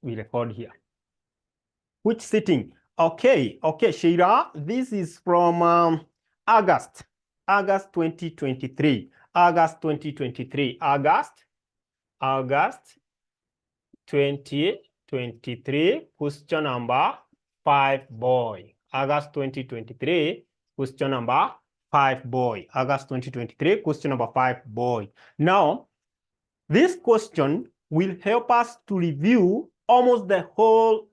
we record here. Which sitting? Okay, Sheila, this is from August 2023. August 2023. August 2023, question number 5, boy. August 2023, question number 5, boy. August 2023, question number 5, boy. Now, this question will help us to review almost the whole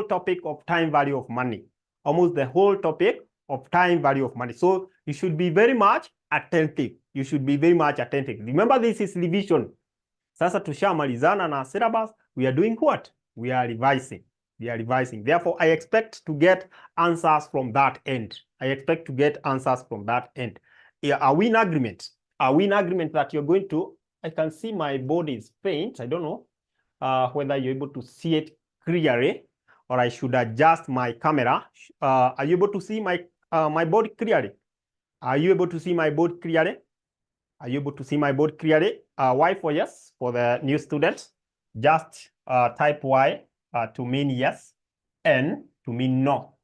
topic of time value of money. Almost the whole topic of time value of money. So you should be very much attentive. You should be very much attentive. Remember, this is revision. Sasa tushamalizana na syllabus. We are doing what? We are revising. We are revising. Therefore, I expect to get answers from that end. I expect to get answers from that end. Are we in agreement? Are we in agreement that you're going to? I can see my board is faint. I don't know whether you're able to see it clearly, or I should adjust my camera. Are you able to see my board clearly? Are you able to see my board clearly? Are you able to see my board clearly? Y for yes for the new students. Just type Y to mean yes, N to mean no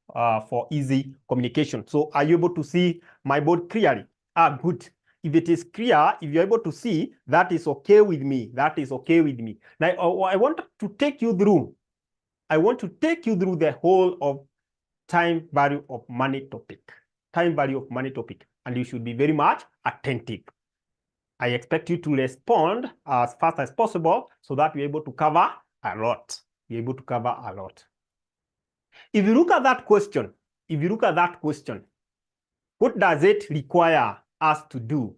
for easy communication. So are you able to see my board clearly? Good. If it is clear, if you're able to see, that is okay with me. That is okay with me. Now, I want to take you through. I want to take you through the whole of time value of money topic. Time value of money topic. And you should be very much attentive. I expect you to respond as fast as possible so that we're able to cover a lot. We're able to cover a lot. If you look at that question, what does it require us to do?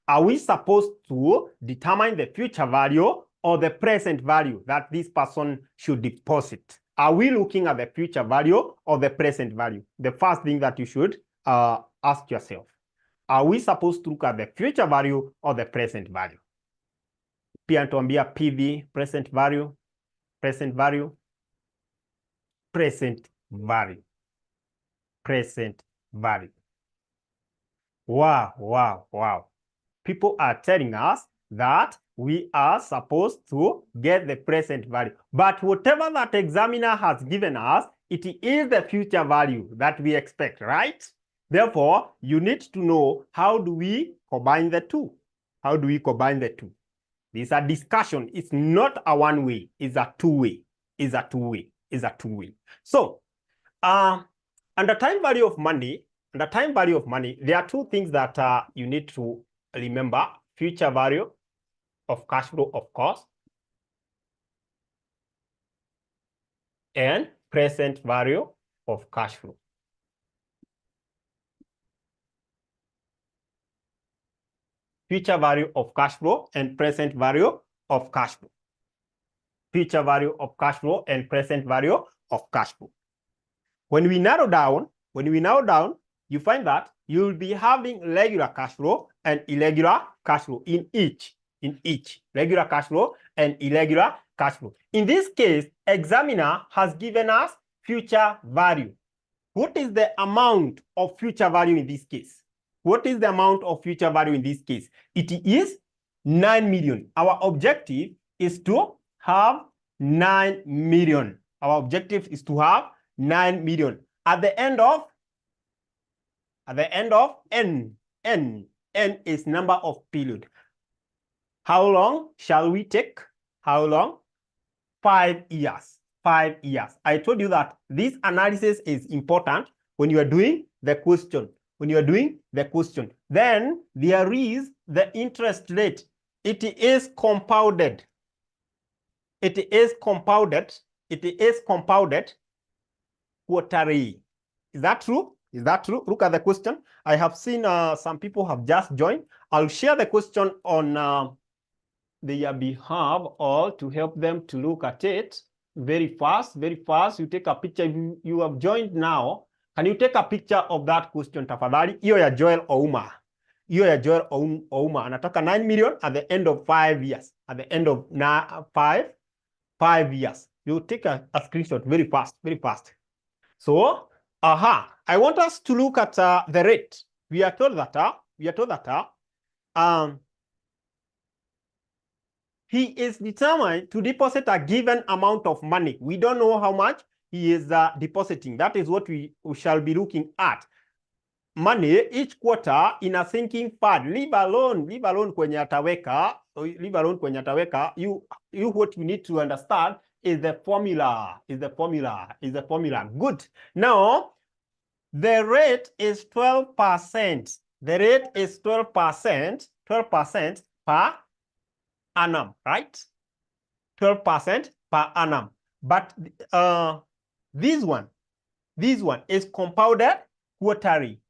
Are we supposed to determine the future value or the present value that this person should deposit? Are we looking at the future value or the present value? The first thing that you should ask yourself. Are we supposed to look at the future value or the present value? Pia tuambia PV, present value, present value, present value, present value. Wow. People are telling us that we are supposed to get the present value. But whatever that examiner has given us, it is the future value that we expect, right? Therefore, you need to know, how do we combine the two? How do we combine the two? This is a discussion. It's not a one-way. It's a two-way. It's a two-way. It's a two-way. So, under time value of money, there are two things that you need to remember. Future value of cash flow, of course, and present value of cash flow. Future value of cash flow and present value of cash flow. Future value of cash flow and present value of cash flow. When we narrow down, you find that you'll be having regular cash flow and irregular cash flow in each. Regular cash flow and irregular cash flow. In this case, examiner has given us future value. What is the amount of future value in this case? What is the amount of future value in this case? It is 9 million. Our objective is to have 9 million. Our objective is to have 9 million. At the end of N is number of period. How long shall we take? How long? 5 years. 5 years. I told you that this analysis is important when you are doing the question. Then there is the interest rate. It is compounded. Quarterly. Is that true? Look at the question. I have seen some people have just joined. I'll share the question on their behalf, or to help them to look at it very fast. You take a picture. You have joined now. Can you take a picture of that question, tafadhali? Hiyo ya Joel Ouma. Anataka 9 million at the end of 5 years. At the end of 5 years. You take a screenshot very fast. So, I want us to look at the rate. We are told that He is determined to deposit a given amount of money. We don't know how much he is depositing. That is what we shall be looking at. Money each quarter in a sinking fund. Leave alone kwenye ataweka. Leave alone kwenye ataweka. You what you need to understand is the formula. Good. Now, the rate is 12%. The rate is 12% per annum, right? 12% per annum. But this one is compounded quarterly.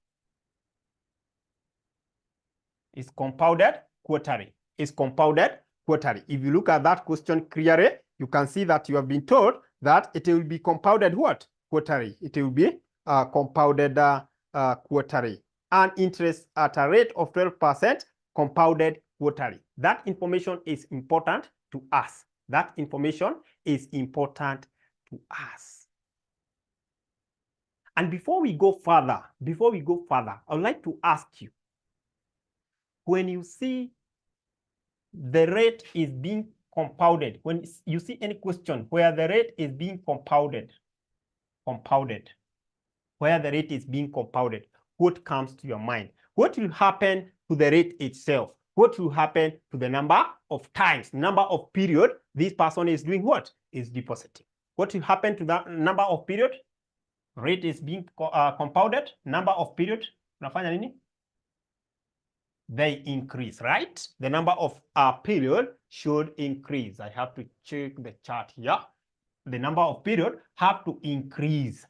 Is compounded quarterly. If you look at that question clearly, you can see that you have been told that it will be compounded what? Quarterly. It will be compounded quarterly. And interest at a rate of 12% compounded quarterly. That information is important to us. And before we go further, I would like to ask you, when you see the rate is being compounded, when you see any question where the rate is being compounded, what comes to your mind? What will happen to the rate itself? What will happen to the number of times, number of period this person is doing what? Is depositing. What will happen to the number of period? Rate is being compounded, number of period, unafanya nini? They increase, right? The number of period should increase. I have to check the chart here. The number of period have to increase.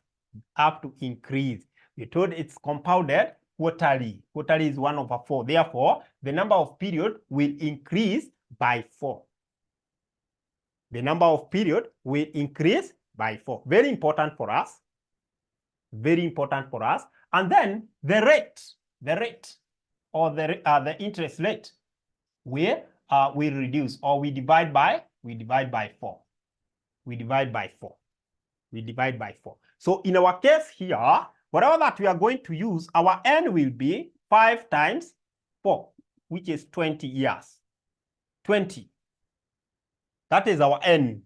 We're told it's compounded quarterly. Quarterly is 1/4. Therefore, the number of period will increase by 4. The number of period will increase by 4. Very important for us. And then the rate or the interest rate will reduce, or we divide by 4. So in our case here, whatever that we are going to use, our N will be 5 times 4, which is 20 years. 20. That is our N.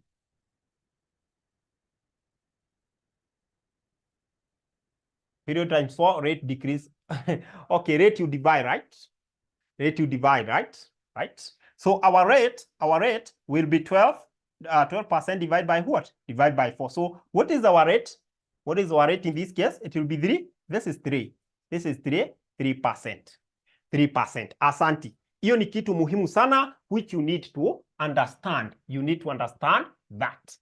Period times 4, rate decrease. Okay, rate you divide, right? Right? So our rate will be 12% divided by what? Divided by 4. So what is our rate? What is our rate in this case? It will be 3. This is 3. 3%. Asante. Hiyo ni kitu muhimu sana, which you need to understand. You need to understand that.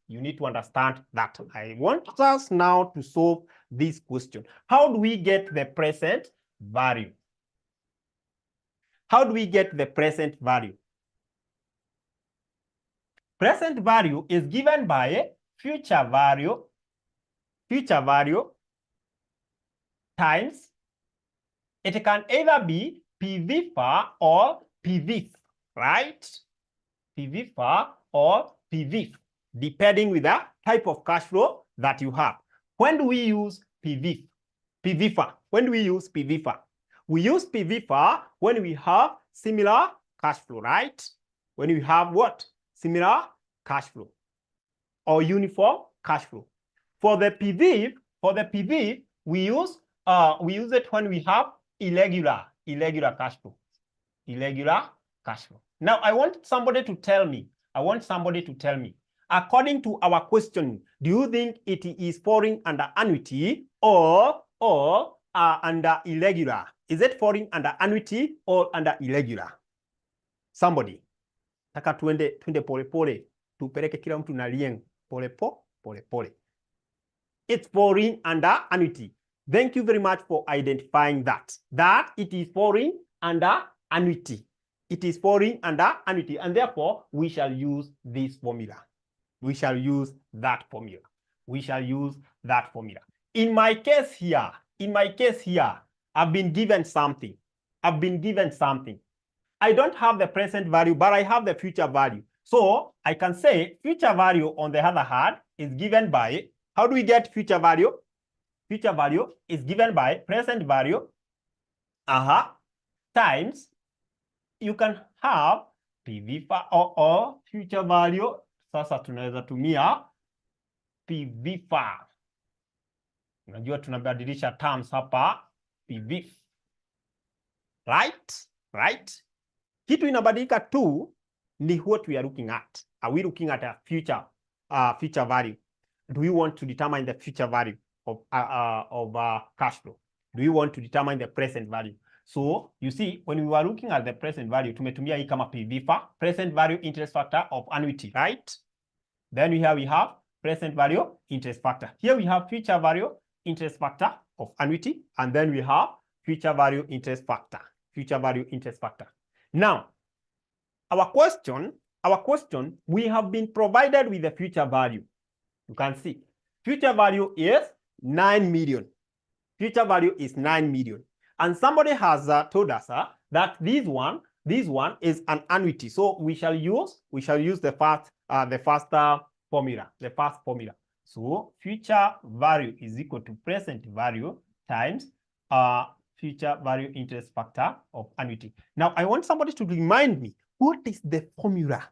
I want us now to solve this question. How do we get the present value? Present value is given by future value times, it can either be PVFA or PVF, right? PVFA or PVF, depending with the type of cash flow that you have. When do we use PVFA? When do we use PVFA? We use PVFA when we have similar cash flow, right? When we have what? Similar cash flow or uniform cash flow. For the PVF, we use it when we have irregular cash flow. Now I want somebody to tell me, according to our question, do you think it is falling under annuity or under irregular? Is it falling under annuity or under irregular? Somebody. Taka tuende pole. Tupeleke kila mtu na lieng. Pole. It's falling under annuity. Thank you very much for identifying that it is falling under annuity. And therefore, we shall use this formula. We shall use that formula. In my case here, I've been given something. I don't have the present value, but I have the future value. So I can say future value, on the other hand, is given by, how do we get future value? Future value is given by present value times, you can have PVFA or future value. Sasa tunaweza tumia PVFA. Unajua tunabadilisha terms hapa PV. Right? Kitu inabadilika tu ni what we are looking at. Are we looking at a future value? Do we want to determine the future value of cash flow? Do we want to determine the present value? So you see, when we were looking at the present value, tumetumia hii kama PVFA, present value interest factor of annuity, right? Then we have present value interest factor. Here we have future value interest factor of annuity, and then we have future value interest factor. Now, our question, we have been provided with the future value. You can see, future value is 9 million. Future value is 9 million. And somebody has told us that this one is an annuity. So we shall use the first formula. So future value is equal to present value times future value interest factor of annuity. Now I want somebody to remind me, what is the formula?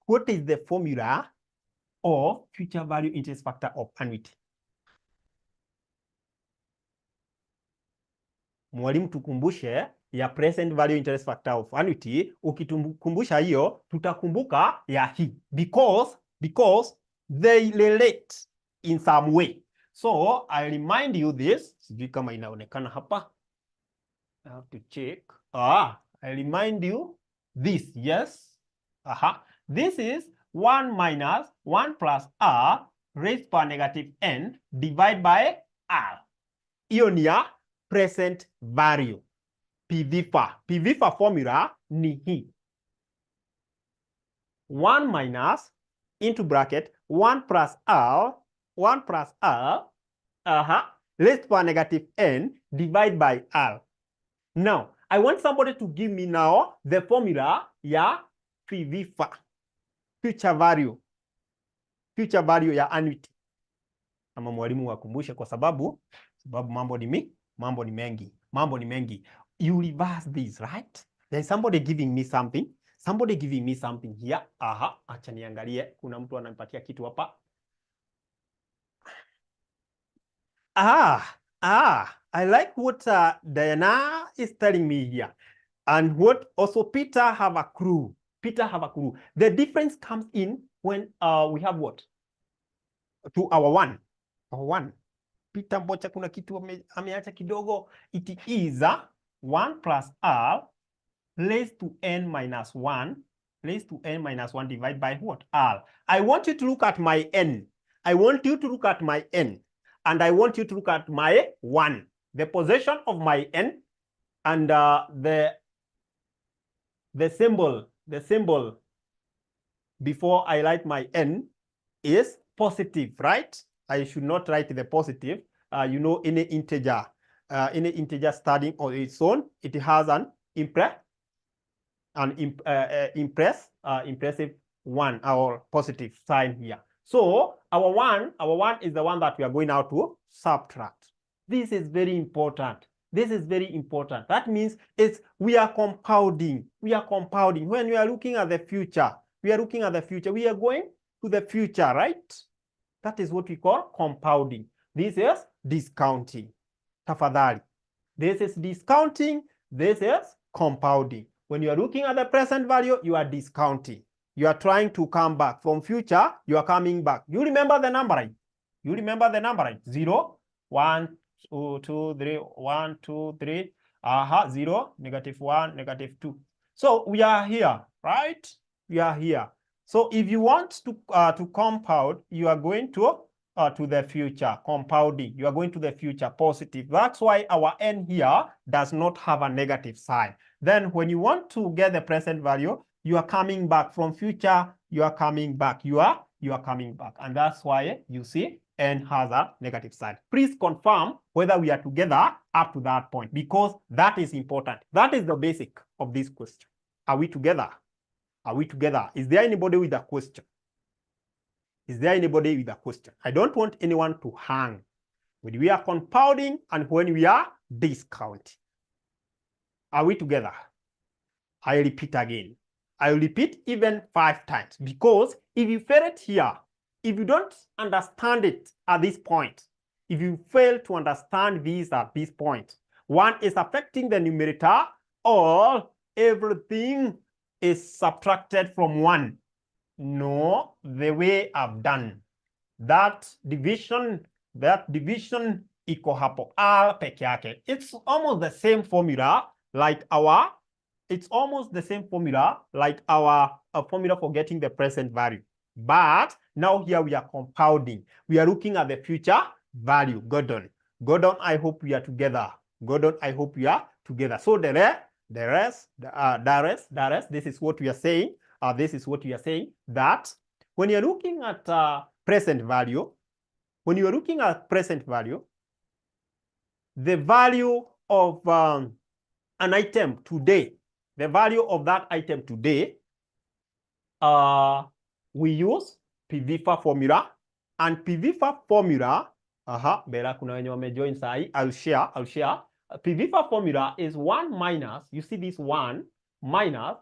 What is the formula of future value interest factor of annuity? Mwalimu tukumbushe ya present value interest factor of annuity. Ukitukumbusha hiyo, tutakumbuka ya hii. Because they relate in some way. So I remind you this. Sijui kama inaonekana hapa. I have to check. I remind you this. Yes. This is 1 minus 1 plus r raised by negative n divided by r. Hiyo ni ya present value. PVFA formula ni hii. 1 minus into bracket 1 plus r raised by negative n divided by r. Now, I want somebody to give me now the formula ya PVFA. Future value ya annuity. Ama mwalimu wakumbushe kwa sababu mambo ni mengi. You reverse this, right? There's somebody giving me something. Here. Acha niangalie. Kuna mtu ananipatia kitu hapa. I like what Diana is telling me here. And what also Peter have a clue. The difference comes in when we have what? To our one. Peter mbocha kuna kitu ameacha kidogo. It is 1 plus r raised to n minus 1 divided by what? R. I want you to look at my n. And I want you to look at my 1. The position of my n and the symbol before I write my n is positive, right? I should not write the positive. Any integer starting on its own, it has an impressive 1 or positive sign here. So our one is the one that we are going now to subtract. This is very important. That means we are compounding. When we are looking at the future, we are going to the future, right? That is what we call compounding. This is discounting. Tafadhali. This is discounting. This is compounding. When you are looking at the present value, you are discounting. You are trying to come back. From future, you are coming back. You remember the number, right? 0, 1, 2, 3, 1, 2, 3. 0, -1, -2. So we are here, right? We are here. So if you want to compound, you are going to the future, compounding. You are going to the future, positive. That's why our n here does not have a negative sign. Then when you want to get the present value, you are coming back. From future, you are coming back. You are coming back. And that's why you see n has a negative sign. Please confirm whether we are together up to that point, because that is important. That is the basic of this question. Are we together? Is there anybody with a question? I don't want anyone to hang when we are compounding and when we are discounting. Are we together? I repeat again. I will repeat even 5 times, because if you fail it here, if you don't understand it at this point, if you fail to understand these at this point, one is affecting the numerator, or everything is subtracted from 1. No, the way I've done that division iko hapo R peke yake. It's almost the same formula like our formula for getting the present value. But now here we are compounding. We are looking at the future value. Gordon, I hope we are together. Gordon, I hope we are together. So the rest, this is what we are saying. This is what we are saying, that when you're looking at present value, the value of an item today, the value of that item today, we use PVFA formula, and PVFA formula, bela kuna wenye wamejoin sahi, I'll share. PVFA formula is 1 minus, you see this 1 minus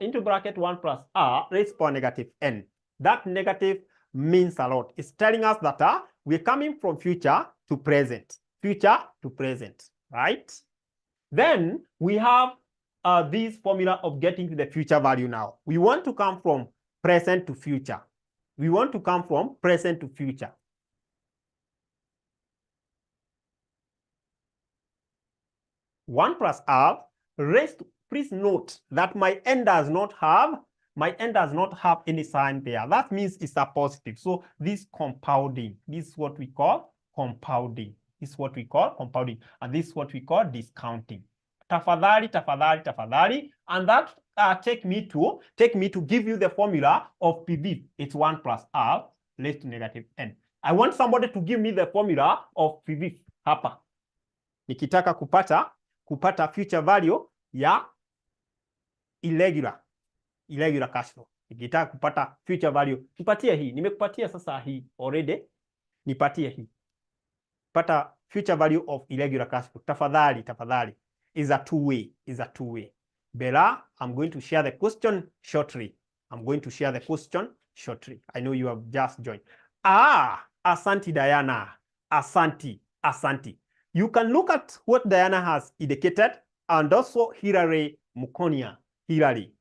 into bracket 1 plus r raised to power negative n. That negative means a lot. It's telling us that we're coming from future to present, right? Then we have this formula of getting to the future value now. We want to come from present to future. 1 plus r raised to, please note that my n does not have any sign there. That means it's a positive. So this compounding, this is what we call compounding. And this is what we call discounting. Tafadhali. And that take me to give you the formula of PV. It's 1 plus r raised to negative n. I want somebody to give me the formula of PV hapa. Nikitaka kupata future value ya irregular cash flow. Nikitaka kupata future value, nipatie hii. Nimekupatia sasa hii already. Nipatie hii. Pata future value of irregular cash flow. Tafadhali. Is a two-way. Bella, I'm going to share the question shortly. I know you have just joined. Asanti Diana. Asanti. You can look at what Diana has indicated, and also Hilary Mukonia. Hilary,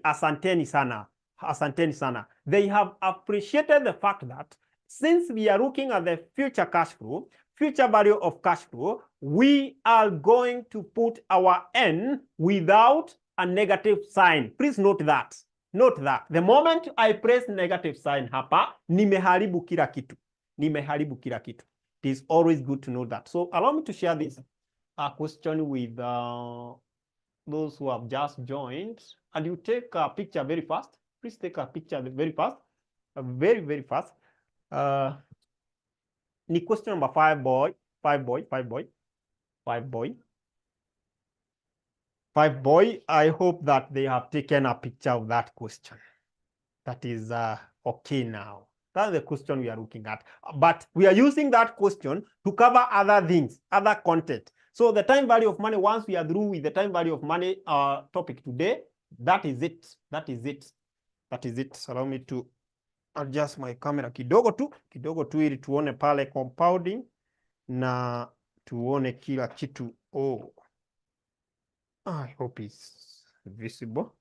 asanteni sana. They have appreciated the fact that since we are looking at the future cash flow, future value of cash flow, we are going to put our n without a negative sign. Please note that. The moment I press negative sign hapa, nimeharibu kila kitu. It is always good to know that. So allow me to share this question with those who have just joined, and you take a picture very fast. Please take a picture very fast, very fast. Ni question number 5 boy. I hope that they have taken a picture of that question. That is okay now. That's the question we are looking at. But we are using that question to cover other things, other content. So the time value of money, once we are through with the time value of money topic today, that is it. Allow me to adjust my camera kidogo tu ili tuone pale compounding na tuone kila kitu. I hope it's visible.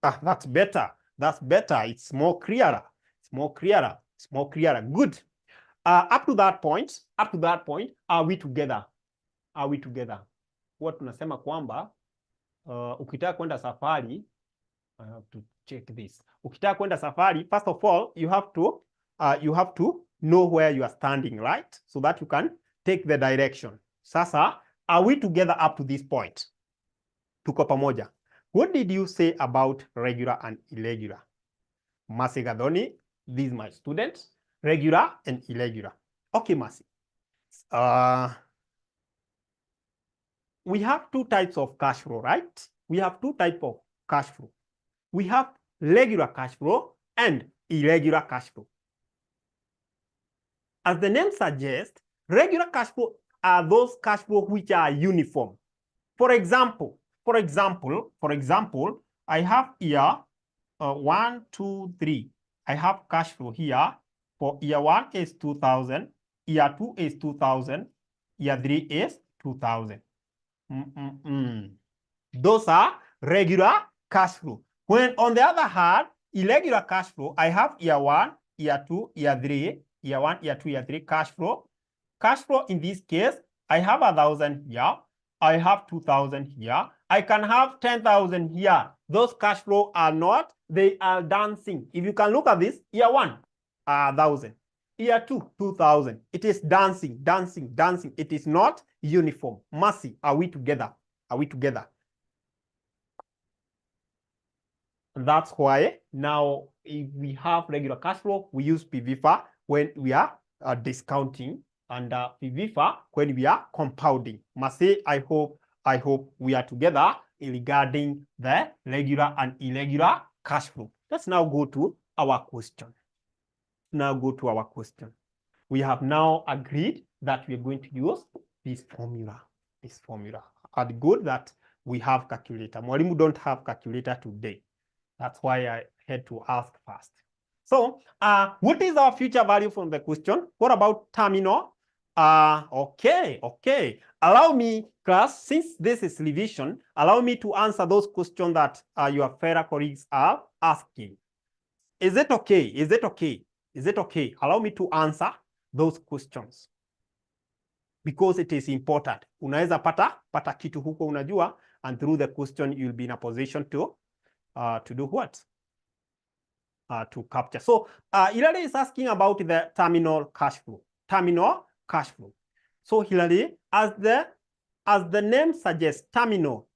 That's better. It's more clearer. Good. Up to that point, are we together? What tunasema kwamba ukitaka kwenda safari, I have to check this. Ukitaka kwenda safari, first of all, you have to know where you are standing, right? So that you can take the direction. Sasa, are we together up to this point? Tuko pamoja. What did you say about regular and irregular? Masi Gadoni, this is my student. Regular and irregular. Okay, Masi. We have 2 types of cash flow, right? We have 2 types of cash flow. We have regular cash flow and irregular cash flow. As the name suggests, regular cash flow are those cash flow which are uniform. For example, for example, I have here 1, 2, 3. I have cash flow here. For year 1 is 2,000. Year 2 is 2,000. Year 3 is 2,000. Those are regular cash flow. When on the other hand, irregular cash flow, I have year 1, year 2, year 3, year 1, year 2, year 3 cash flow. Cash flow in this case, I have 1,000 here. I have 2,000 here. I can have 10,000 here. Those cash flow are not, they are dancing. If you can look at this, year 1, 1,000. Year 2, 2,000. It is dancing, dancing, dancing. It is not uniform. Mercy, are we together? Are we together? And that's why now, if we have regular cash flow, we use PVFA when we are discounting, and PVFA when we are compounding. Mercy, I hope we are together regarding the regular and irregular cash flow. Let's now go to our question. We have now agreed that we are going to use this formula. And good that we have calculator. Mwalimu don't have calculator today. That's why I had to ask first. So, what is our future value from the question? What about terminal? Okay. Allow me, class, since this is revision, allow me to answer those questions that your fellow colleagues are asking. Is it okay? Allow me to answer those questions, because it is important. Unaweza pata kitu huko unajua, and through the question you'll be in a position to do what? To capture. So Hilary is asking about the terminal cash flow. So Hilary, as the name suggests, terminal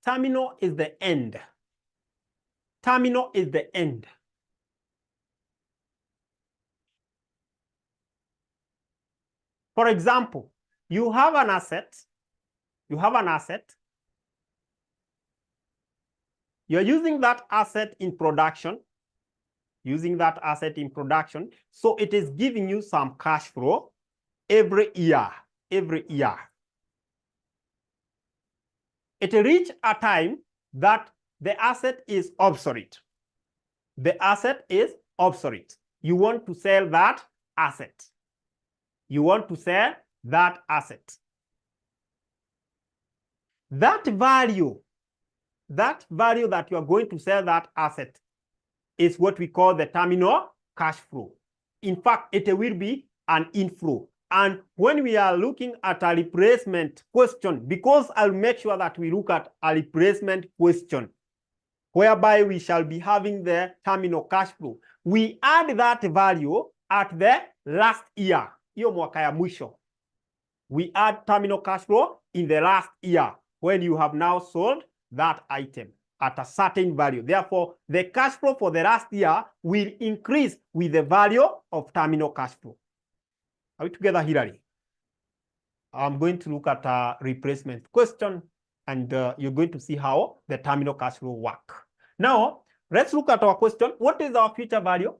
is the end. For example, you have an asset. You're using that asset in production. So it is giving you some cash flow every year. It reached a time that the asset is obsolete. You want to sell that asset. That value that you are going to sell that asset is what we call the terminal cash flow. In fact, it will be an inflow. And when we are looking at a replacement question, because I'll make sure that we look at a replacement question, whereby we shall be having the terminal cash flow, we add that value at the last year. Hiyo mwaka ya mwisho. We add terminal cash flow in the last year when you have now sold that item at a certain value. Therefore, the cash flow for the last year will increase with the value of terminal cash flow. Are we together, Hilary? I'm going to look at a replacement question, and you're going to see how the terminal cash flow work. Now, let's look at our question. What is our future value?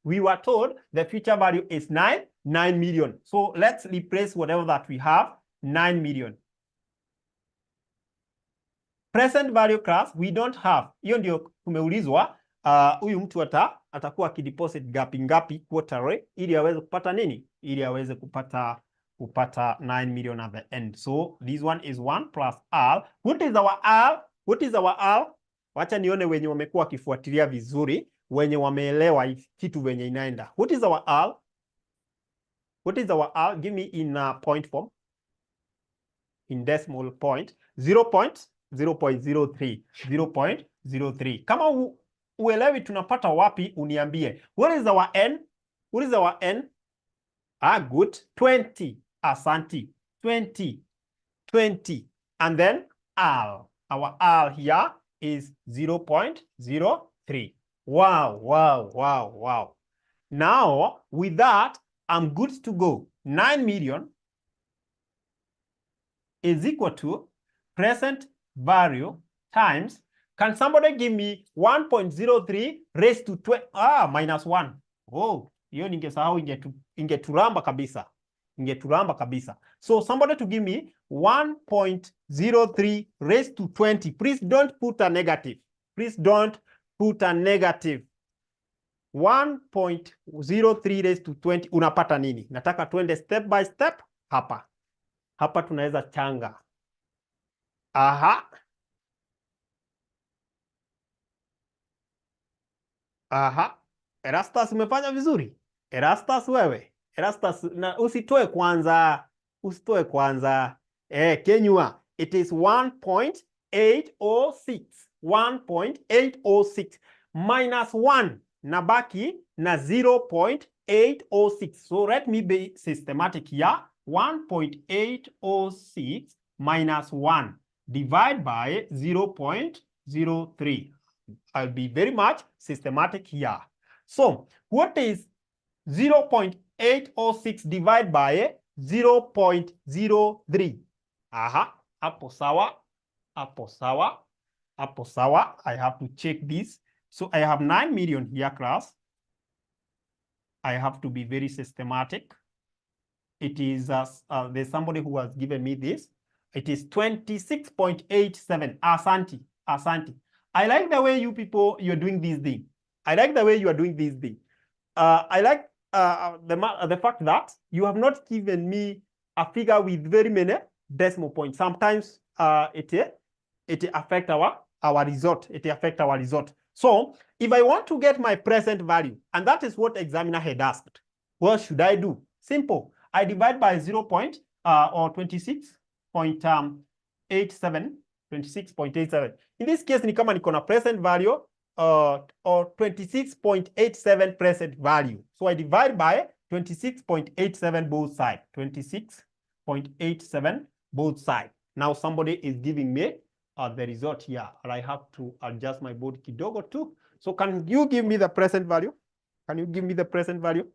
We were told the future value is 9 million. So let's replace whatever that we have, 9 million. Present value class, we don't have. Hiyo ndio tumeulizwa, huyu mtu atakuwa akideposit ngapi quarterly ili aweze kupata nini? Ili aweze kupata 9 million at the end. So this one is 1 plus R. What is our R? Wacha nione wenye wamekuwa kifuatilia vizuri, wenye wameelewa kitu venye inaenda. What is our R? Give me in point form. In decimal point. 0.03. Kama uelewi tunapata wapi, uniambie. What is our N? Good. 20. Asanti. 20. And then R. Our R here is 0.03. Wow. Now, with that, I'm good to go. 9 million is equal to present value times, can somebody give me 1.03 raised to minus 1? Oh, hiyo ningesahau, ingeturamba kabisa. So somebody to give me 1.03 1.03 raised to 20. Please don't put a negative. Please don't put a negative. 1.03 raised to 20 unapata nini? Nataka tuende step by step hapa. Hapa tunaweza changa. Aha. Aha. Erastus umefanya vizuri. Erastus wewe. Erastus na usitoe kwanza. Usitoe kwanza. Kenyua. It is 1.806. 1.806 minus 1 nabaki na 0.806. So let me be systematic here. 1.806 minus 1 divide by 0.03. I'll be very much systematic here. So what is 0.806 divided by 0.03? Aha, hapo sawa, hapo sawa, hapo sawa. I have to check this. So I have 9 million here, class. I have to be very systematic. It is, there's somebody who has given me this. It is 26.87. Asante, asante. I like the way you people, you're doing this thing. I like the way you are doing this thing. I like the fact that you have not given me a figure with very many decimal points. Sometimes it affects our result. It affects our result. So if I want to get my present value, and that is what examiner had asked, what should I do? Simple. I divide by 26.87. 26.87. In this case, ni kama niko na present value or 26.87 present value. So I divide by 26.87 both sides. 26.87 both sides. Now somebody is giving me the result here, and I have to adjust my board kidogo too. So can you give me the present value? Can you give me the present value?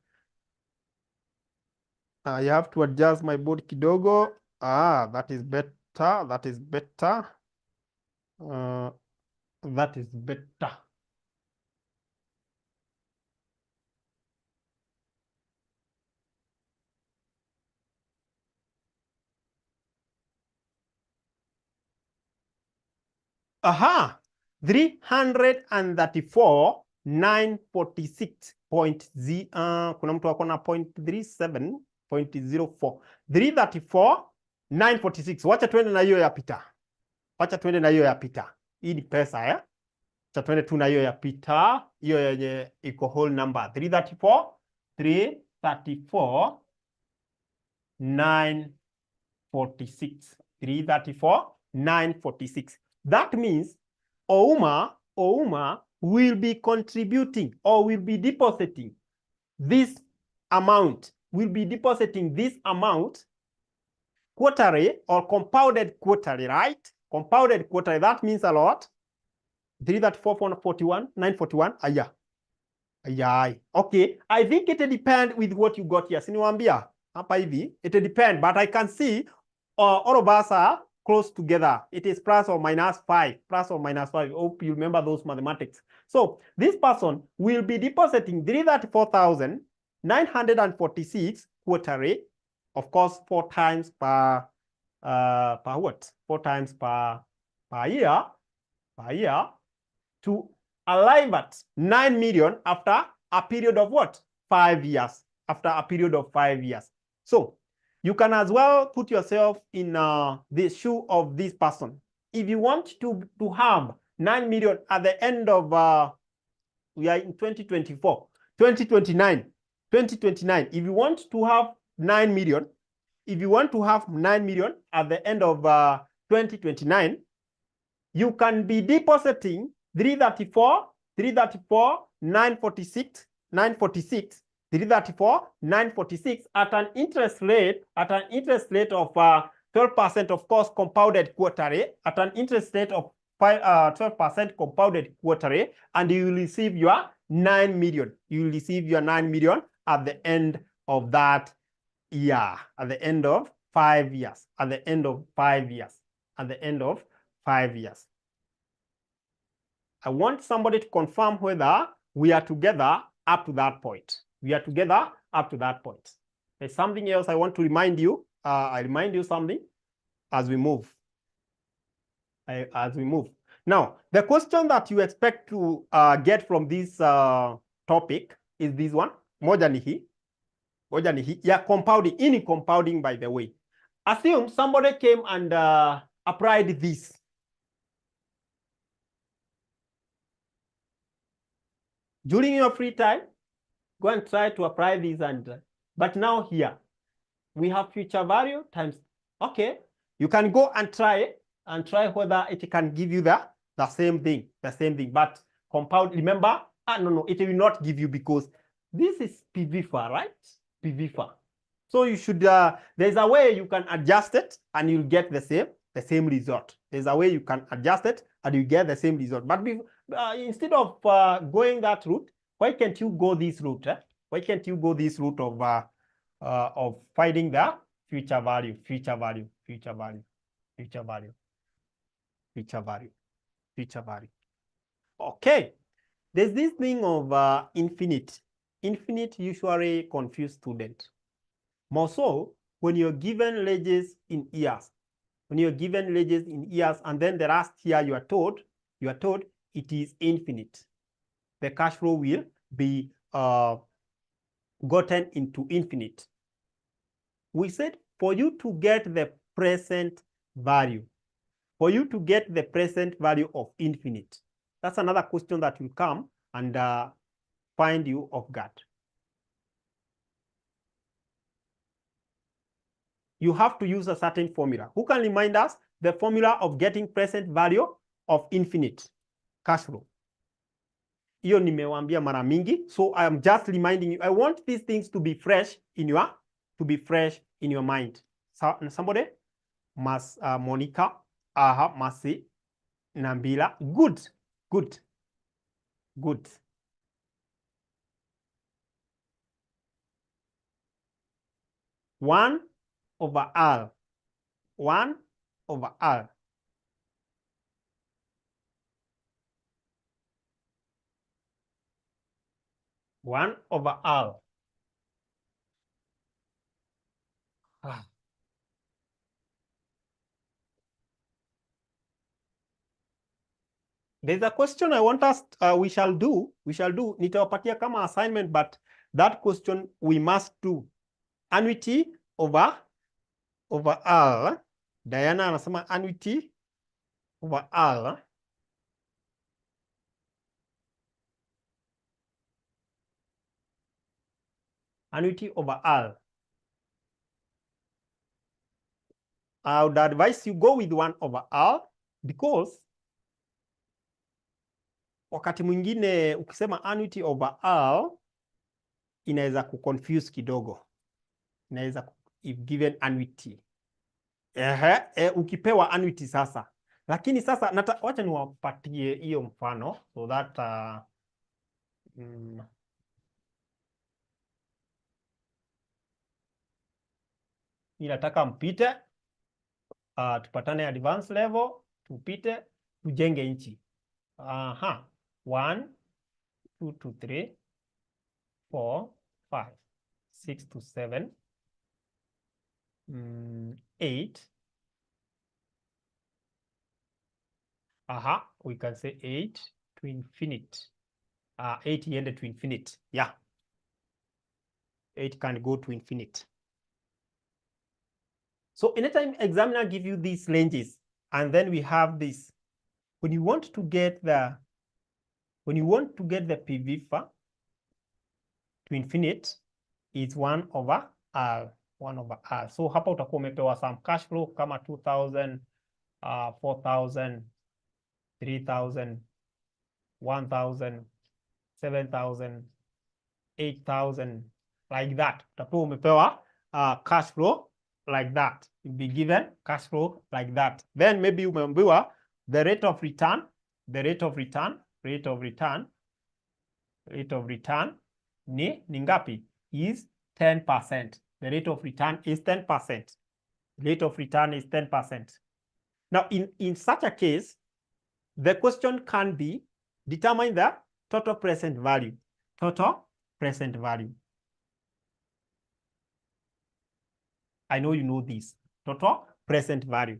I have to adjust my board kidogo. That is better. That is better. That is better. Aha, 334,946 kuna mtu wako na 0.37.04. 334,946. Wacha tuende na hiyo ya pita. Wacha tuende na hiyo ya pita. Hii ni pesa Wacha tuende tu na hiyo ya pita. Hiyo yenye iko whole number. 334,946. 334,946. That means Ouma will be contributing or will be depositing this amount. Will be depositing this amount quarterly or compounded quarterly, right? Compounded quarterly. That means a lot. 334,941. Aya. Okay. I think it depends with what you got here. Siniwambia hapa hivi. It depends, but I can see all of us are close together. It is plus or minus 5. Plus or minus 5. Hope you remember those mathematics. So this person will be depositing 334,946 quarterly. Of course, 4 times per what? 4 times per year. Per year. To arrive at 9 million after a period of what? 5 years. After a period of 5 years. So you can as well put yourself in the shoe of this person. If you want to have 9 million at the end of, we are in 2024, 2029, 2029. If you want to have 9 million, if you want to have 9 million at the end of 2029, you can be depositing 334,946 334,946 at an interest rate of 12%, of course, compounded quarterly, at an interest rate of 12% compounded quarterly, and you will receive your 9 million. You will receive your 9 million at the end of that year, at the end of 5 years, at the end of 5 years, at the end of 5 years. I want somebody to confirm whether we are together up to that point. We are together up to that point. There's something else I want to remind you. I remind you something as we move. as we move. Now, the question that you expect to get from this topic is this one. Moja ni hii. Yeah, compounding. Ini compounding, by the way. Assume somebody came and applied this. During your free time, go and try to apply this. But now here, we have future value times. Okay, you can go and try whether it can give you the same thing. But compound, remember, no, it will not give you because this is PVFA, right? PVFA. So you should, there's a way you can adjust it and you'll get the same result. There's a way you can adjust it and you get the same result. But instead of going that route, why can't you go this route? Why can't you go this route of finding the future value? Okay, there's this thing of infinite. Infinite usually confuse students. More so when you're given ranges in years. When you're given ranges in years, and then the last year you are told it is infinite. The cash flow will be gotten into infinite. We said for you to get the present value, of infinite, that's another question that will come and find you off guard. You have to use a certain formula. Who can remind us the formula of getting present value of infinite cash flow? Hiyo nimewambia mara mingi, so I am just reminding you. I want these things to be fresh in your mind. So, somebody? Monica, Masi, Nambila. Good. 1 over R. 1 over R. There's a question I want us, we shall do, nitawapatia kama assignment, but that question we must do. Annuity over R. Diana anasema annuity over R. Annuity over R. I would advise you go with 1 over R because wakati mwingine ukisema annuity over R inaweza kuconfuse kidogo. If given annuity. Ukipewa annuity sasa. Lakini sasa wacha niwapatie hiyo mfano so that ninataka mpite, tupatane advanced level, tupite, tujenge nchi. 1, 2 to 3, 4, 5, 6 to 7, 8. We can say 8 to infinite. 8 ended to infinite. Yeah. 8 can go to infinite. So anytime examiner give you these ranges, and then we have this, when you want to get the PVFA to infinite, is 1 over R. 1 over R. So hapa utakuwa umepewa some cash flow kama 2,000, 4,000, 3,000, 1,000, 7,000, 8,000, like that. Utakuwa umepewa cash flow like that. You'll be given cash flow like that. Then maybe umeambiwa the rate of return ni ngapi? Is 10%. The rate of return is 10%. Now, in such a case, the question can be determine the total present value. I know you know this. Total present value.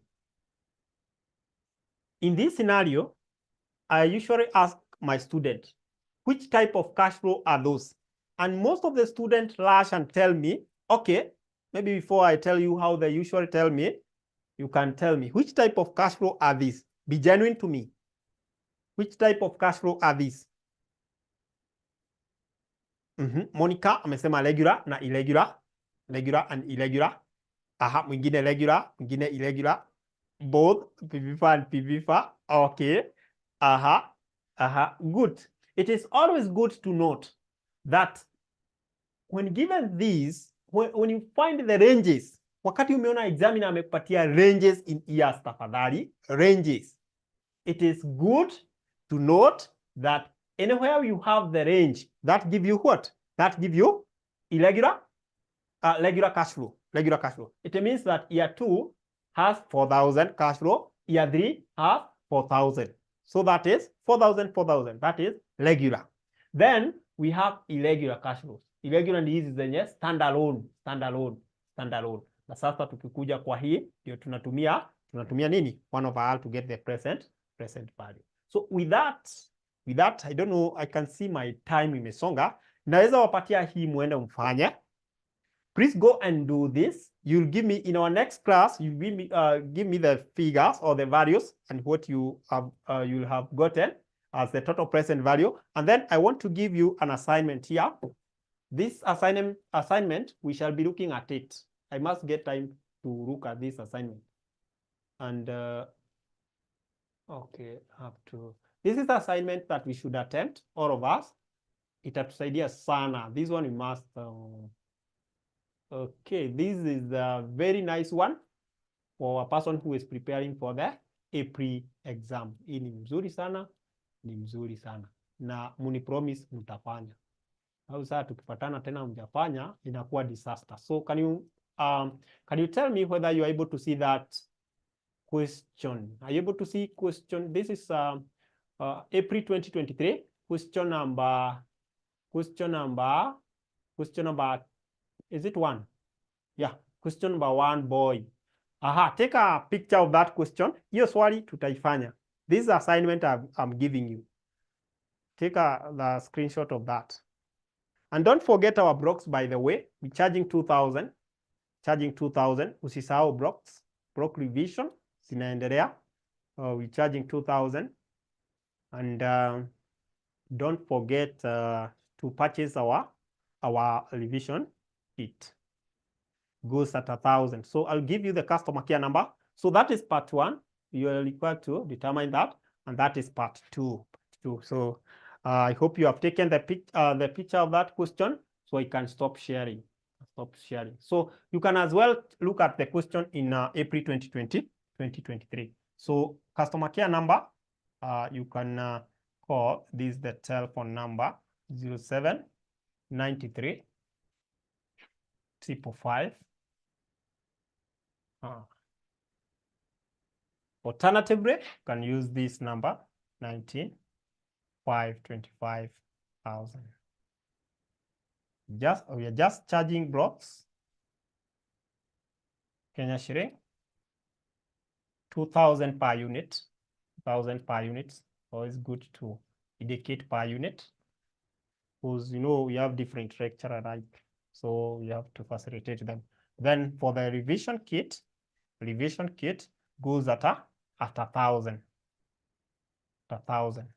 in this scenario, I usually ask my students, which type of cash flow are those? And most of the students rush and tell me, okay, maybe before I tell you how they usually tell me, you can tell me, which type of cash flow are these? Be genuine to me. Which type of cash flow are these? Monica amesema regular na irregular. Regular and irregular. Aha, mwingine regular, mwingine irregular. Both PBFA and PBFA. Okay. Aha. Aha. Good. It is always good to note that when given these, when you find the ranges, wakati umeona examiner amekupatia ranges in years tafadhali, ranges. It is good to note that anywhere you have the range, that give you what? That give you irregular, regular cash flow. Regular cash flow. It means that year 2 has 4,000 cash flow. Year 3 has 4,000. So that is 4,000, 4,000. That is regular. Then we have irregular cash flows. Irregular ni hizi zenye standalone. Na sasa tukikuja kwa hii ndio tunatumia nini? 1/r to get the present value. So with that, I don't know, I can see my time imesonga. Naweza wapatia hii muende mfanye. Please go and do this. You'll give me, in our next class, you give me the figures or the values and what you have, you'll have gotten as the total present value. And then I want to give you an assignment here. This assignment, we shall be looking at it. I must get time to look at this assignment. And, okay, this is the assignment that we should attempt, all of us. Itatusaidia sana. This one we must, okay, this is a very nice one for a person who is preparing for the April exam. Hii ni mzuri sana, na muni promise mtafanya. Au sasa tukipatana tena mjafanya inakuwa disaster. So can you tell me whether you are able to see that question? Are you able to see question? This is April 2023, question number, is it 1? Yeah, question number 1, boy. Aha, take a picture of that question. Hiyo swali tutaifanya. This is assignment I'm giving you. Take the screenshot of that. And don't forget our blocks, by the way. We're charging 2,000. Usisahau blocks. Block revision. Zinaendelea. We're charging 2,000. And don't forget to purchase our revision kit. Goes at 1,000. So I'll give you the customer care number. So that is part 1. You are required to determine that. And that is part 2. So I hope you have taken the picture of that question, so I can stop sharing. So you can as well look at the question in April 2023. So customer care number, you can call this, the telephone number 0793 555. Alternatively, you can use this number 19,525,000. We are just charging blocks. Kenya shilling 2,000 per unit. 1,000 per unit. Always good to indicate per unit, because we have different lecturer, right? So we have to facilitate them. Then for the revision kit goes at 1,000. 1,000.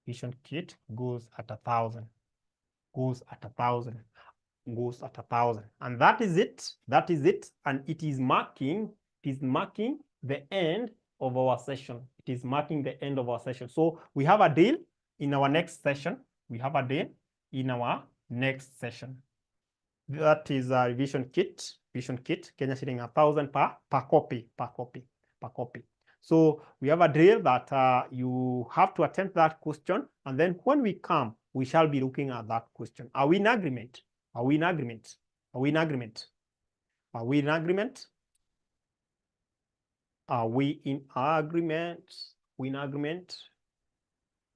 Revision kit goes at 1,000. Goes at 1,000. And that is it. And it is marking the end of our session. So we have a deal in our next session. That is a revision kit. Kenya shilling 1,000 per copy. So we have a drill that you have to attempt that question, and then when we come, we shall be looking at that question. Are we in agreement?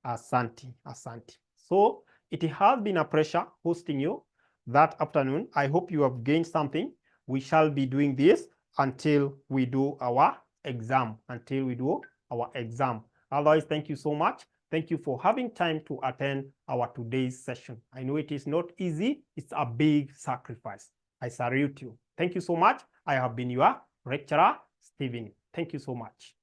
Asante. So it has been a pleasure hosting you that afternoon. I hope you have gained something. We shall be doing this until we do our exam. our exam. Otherwise, thank you so much. Thank you for having time to attend our today's session. I know it is not easy. It's a big sacrifice. I salute you. Thank you so much. I have been your lecturer, Stephen. Thank you so much.